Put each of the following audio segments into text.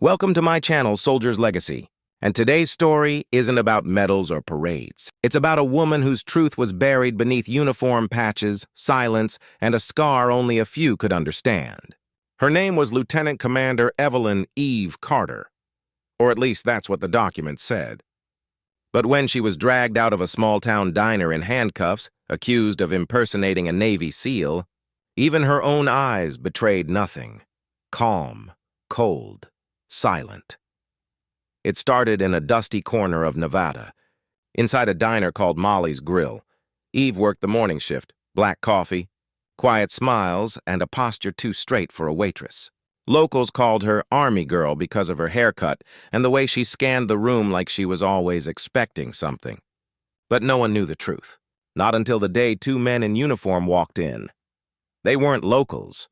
Welcome to my channel, Soldier's Legacy. And today's story isn't about medals or parades. It's about a woman whose truth was buried beneath uniform patches, silence, and a scar only a few could understand. Her name was Lieutenant Commander Evelyn Eve Carter. Or at least that's what the document said. But when she was dragged out of a small-town diner in handcuffs, accused of impersonating a Navy SEAL, even her own eyes betrayed nothing. Calm, cold, silent. It started in a dusty corner of Nevada, inside a diner called Molly's Grill. Eve worked the morning shift, black coffee, quiet smiles, and a posture too straight for a waitress. Locals called her Army Girl because of her haircut and the way she scanned the room like she was always expecting something. But no one knew the truth, not until the day two men in uniform walked in. They weren't locals.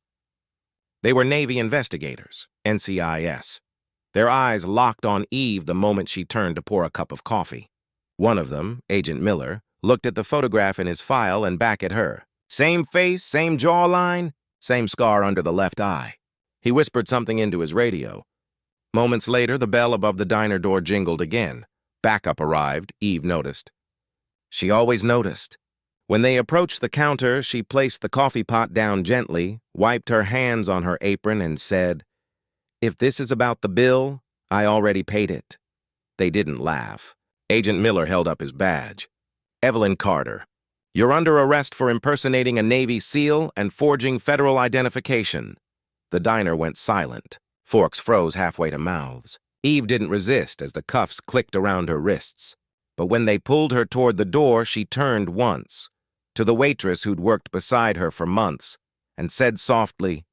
They were Navy investigators, NCIS. Their eyes locked on Eve the moment she turned to pour a cup of coffee. One of them, Agent Miller, looked at the photograph in his file and back at her. Same face, same jawline, same scar under the left eye. He whispered something into his radio. Moments later, the bell above the diner door jingled again. Backup arrived, Eve noticed. She always noticed. When they approached the counter, she placed the coffee pot down gently, wiped her hands on her apron, and said, "If this is about the bill, I already paid it." They didn't laugh. Agent Miller held up his badge. "Evelyn Carter, you're under arrest for impersonating a Navy SEAL and forging federal identification." The diner went silent. Forks froze halfway to mouths. Eve didn't resist as the cuffs clicked around her wrists. But when they pulled her toward the door, she turned once, to the waitress who'd worked beside her for months, and said softly,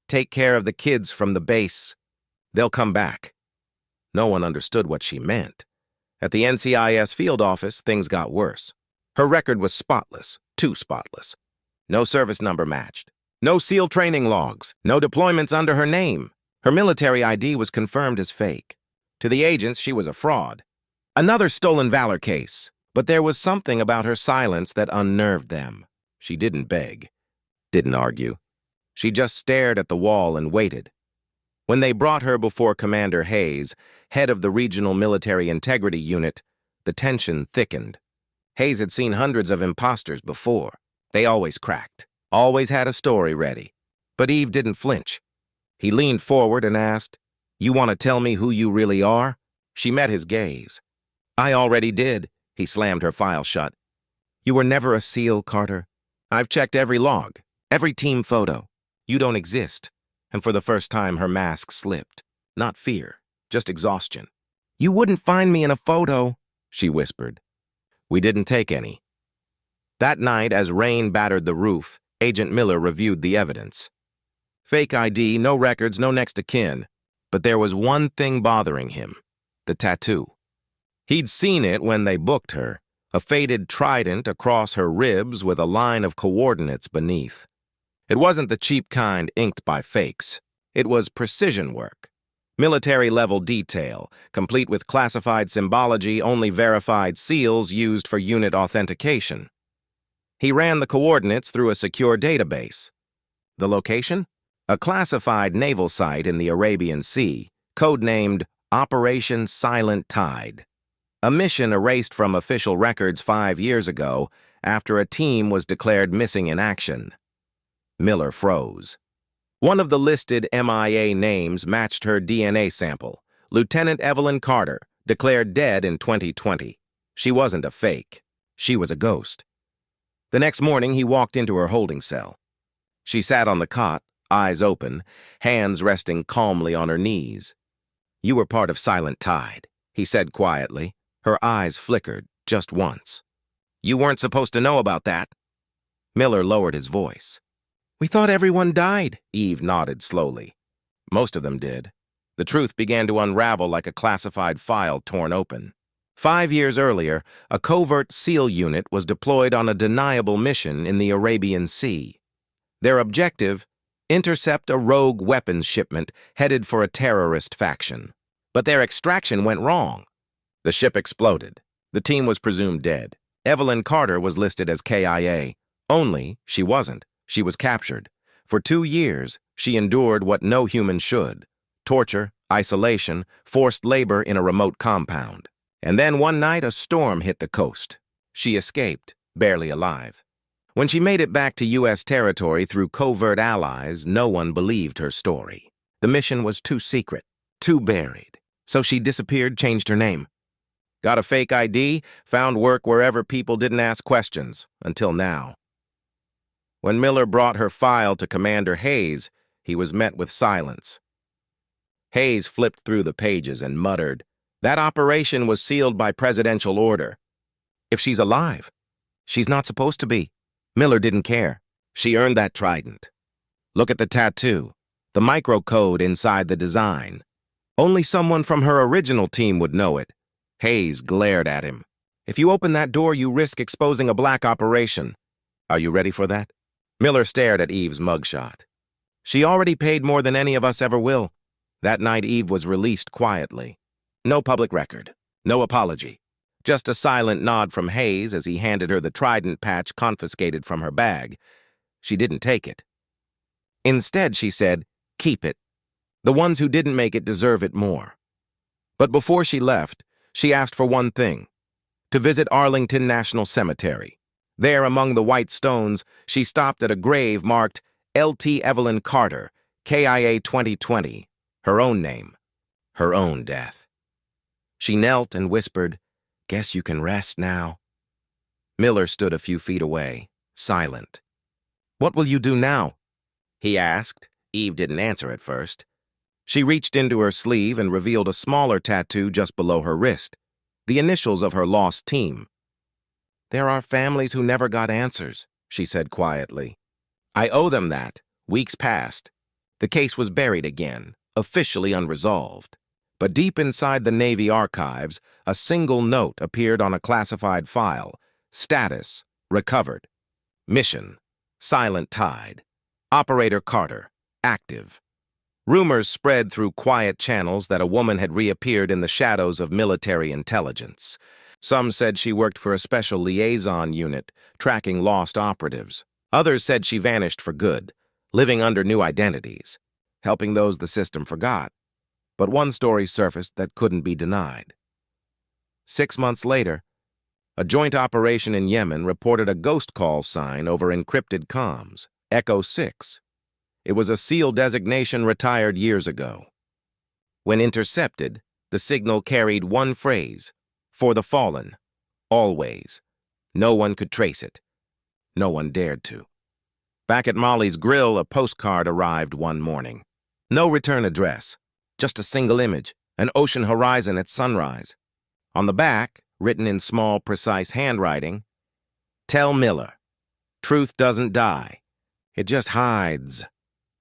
"Take care of the kids from the base. They'll come back." No one understood what she meant. At the NCIS field office, things got worse. Her record was spotless, too spotless. No service number matched. No SEAL training logs. No deployments under her name. Her military ID was confirmed as fake. To the agents, she was a fraud. Another stolen valor case. But there was something about her silence that unnerved them. She didn't beg. Didn't argue. She just stared at the wall and waited. When they brought her before Commander Hayes, head of the Regional Military Integrity Unit, the tension thickened. Hayes had seen hundreds of imposters before. They always cracked, always had a story ready. But Eve didn't flinch. He leaned forward and asked, "You want to tell me who you really are?" She met his gaze. "I already did." He slammed her file shut. "You were never a SEAL, Carter. I've checked every log, every team photo. You don't exist." And for the first time, her mask slipped. Not fear, just exhaustion. "You wouldn't find me in a photo," she whispered. "We didn't take any." That night, as rain battered the roof, Agent Miller reviewed the evidence. Fake ID, no records, no next of kin. But there was one thing bothering him: the tattoo. He'd seen it when they booked her, a faded trident across her ribs with a line of coordinates beneath. It wasn't the cheap kind inked by fakes. It was precision work. Military-level detail, complete with classified symbology only verified SEALs used for unit authentication. He ran the coordinates through a secure database. The location? A classified naval site in the Arabian Sea, codenamed Operation Silent Tide. A mission erased from official records 5 years ago after a team was declared missing in action. Miller froze. One of the listed MIA names matched her DNA sample, Lieutenant Evelyn Carter, declared dead in 2020. She wasn't a fake. She was a ghost. The next morning, he walked into her holding cell. She sat on the cot, eyes open, hands resting calmly on her knees. "You were part of Silent Tide," he said quietly. Her eyes flickered, just once. "You weren't supposed to know about that." Miller lowered his voice. "We thought everyone died," Eve nodded slowly. Most of them did. The truth began to unravel like a classified file torn open. 5 years earlier, a covert SEAL unit was deployed on a deniable mission in the Arabian Sea. Their objective: intercept a rogue weapons shipment headed for a terrorist faction. But their extraction went wrong. The ship exploded. The team was presumed dead. Evelyn Carter was listed as KIA. Only, she wasn't. She was captured. For 2 years, she endured what no human should: torture, isolation, forced labor in a remote compound. And then one night a storm hit the coast. She escaped, barely alive. When she made it back to U.S. territory through covert allies, no one believed her story. The mission was too secret, too buried. So she disappeared, changed her name. Got a fake ID, found work wherever people didn't ask questions, until now. When Miller brought her file to Commander Hayes, he was met with silence. Hayes flipped through the pages and muttered, "That operation was sealed by presidential order. If she's alive, she's not supposed to be." Miller didn't care. She earned that trident. Look at the tattoo, the microcode inside the design. Only someone from her original team would know it. Hayes glared at him. "If you open that door, you risk exposing a black operation. Are you ready for that?" Miller stared at Eve's mugshot. She already paid more than any of us ever will. That night, Eve was released quietly. No public record, no apology. Just a silent nod from Hayes as he handed her the trident patch confiscated from her bag. She didn't take it. Instead, she said, "Keep it. The ones who didn't make it deserve it more." But before she left, she asked for one thing: to visit Arlington National Cemetery. There, among the white stones, she stopped at a grave marked L.T. Evelyn Carter, KIA 2020, her own name, her own death. She knelt and whispered, "Guess you can rest now." Miller stood a few feet away, silent. "What will you do now?" he asked. Eve didn't answer at first. She reached into her sleeve and revealed a smaller tattoo just below her wrist, the initials of her lost team. "There are families who never got answers," she said quietly. "I owe them that. Weeks passed. The case was buried again, officially unresolved. But deep inside the Navy archives, a single note appeared on a classified file. Status: recovered. Mission: Silent Tide. Operator Carter: active. Rumors spread through quiet channels that a woman had reappeared in the shadows of military intelligence. Some said she worked for a special liaison unit, tracking lost operatives. Others said she vanished for good, living under new identities, helping those the system forgot. But one story surfaced that couldn't be denied. 6 months later, a joint operation in Yemen reported a ghost call sign over encrypted comms, Echo 6. It was a SEAL designation retired years ago. When intercepted, the signal carried one phrase: "For the fallen, always." No one could trace it. No one dared to. Back at Molly's grill, a postcard arrived one morning. No return address, just a single image, an ocean horizon at sunrise. On the back, written in small, precise handwriting, "Tell Miller, truth doesn't die. It just hides."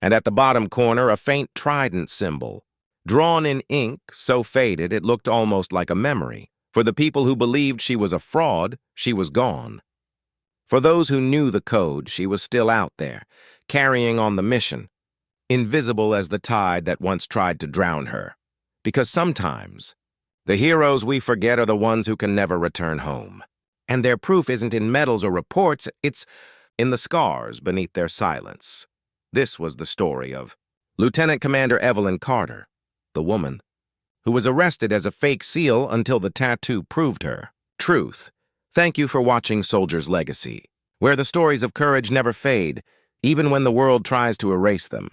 And at the bottom corner, a faint trident symbol, drawn in ink so faded it looked almost like a memory. For the people who believed she was a fraud, she was gone. For those who knew the code, she was still out there, carrying on the mission, invisible as the tide that once tried to drown her. Because sometimes, the heroes we forget are the ones who can never return home. And their proof isn't in medals or reports, it's in the scars beneath their silence. This was the story of Lieutenant Commander Evelyn Carter, the woman, who was arrested as a fake SEAL until the tattoo proved her. Truth. Thank you for watching Soldier's Legacy, where the stories of courage never fade, even when the world tries to erase them.